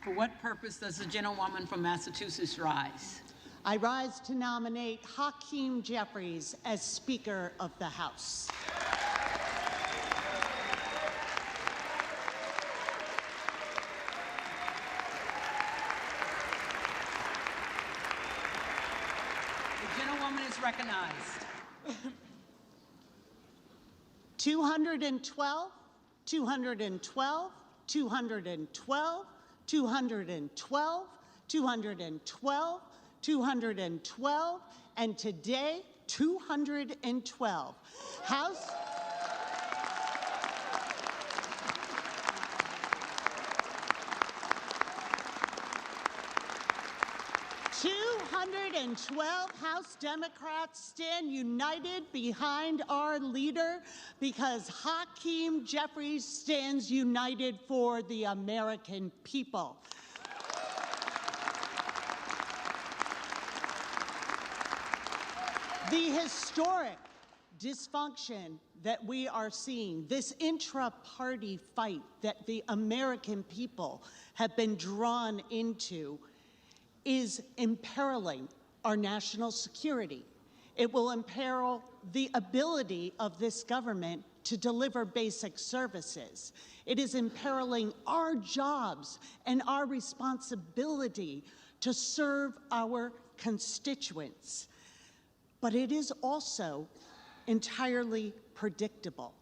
For what purpose does the gentlewoman from Massachusetts rise? I rise to nominate Hakeem Jeffries as Speaker of the House. The gentlewoman is recognized. 212, 212, 212, 212, 212, 212, and today, 212. House. And 12 House Democrats stand united behind our leader because Hakeem Jeffries stands united for the American people. The historic dysfunction that we are seeing, this intra-party fight that the American people have been drawn into, is imperiling our national security. It will imperil the ability of this government to deliver basic services. It is imperiling our jobs and our responsibility to serve our constituents. But it is also entirely predictable.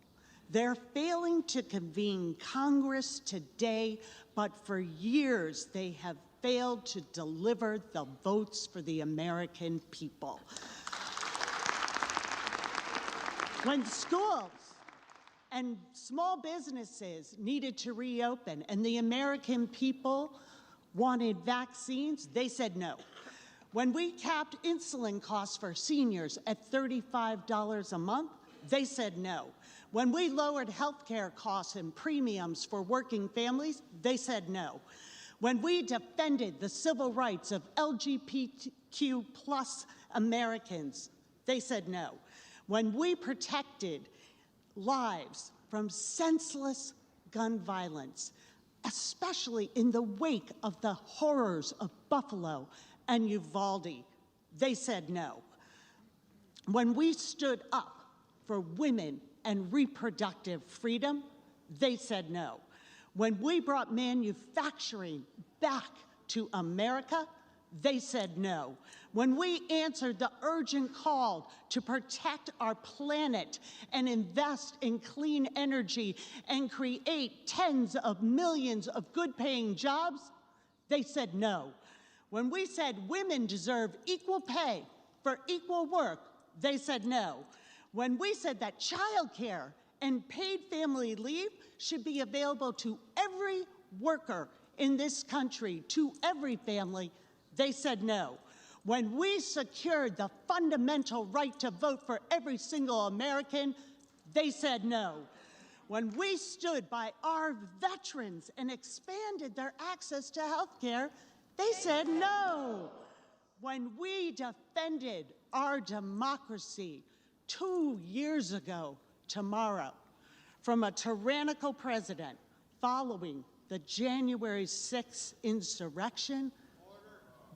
They're failing to convene Congress today, but for years they have failed to deliver the votes for the American people. When schools and small businesses needed to reopen and the American people wanted vaccines, they said no. When we capped insulin costs for seniors at $35 a month, they said no. When we lowered health care costs and premiums for working families, they said no. When we defended the civil rights of LGBTQ+ Americans, they said no. When we protected lives from senseless gun violence, especially in the wake of the horrors of Buffalo and Uvalde, they said no. When we stood up for women and reproductive freedom, they said no. When we brought manufacturing back to America, they said no. When we answered the urgent call to protect our planet and invest in clean energy and create tens of millions of good-paying jobs, they said no. When we said women deserve equal pay for equal work, they said no. When we said that childcare and paid family leave should be available to every worker in this country, to every family, they said no. When we secured the fundamental right to vote for every single American, they said no. When we stood by our veterans and expanded their access to health care, they said no. When we defended our democracy 2 years ago tomorrow from a tyrannical president following the January 6th insurrection,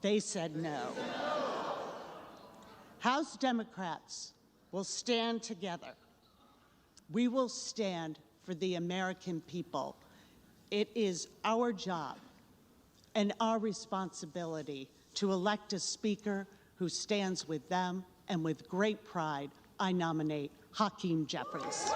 they said no. House Democrats will stand together. We will stand for the American people. It is our job and our responsibility to elect a speaker who stands with them, and with great pride, I nominate Hakeem Jeffries.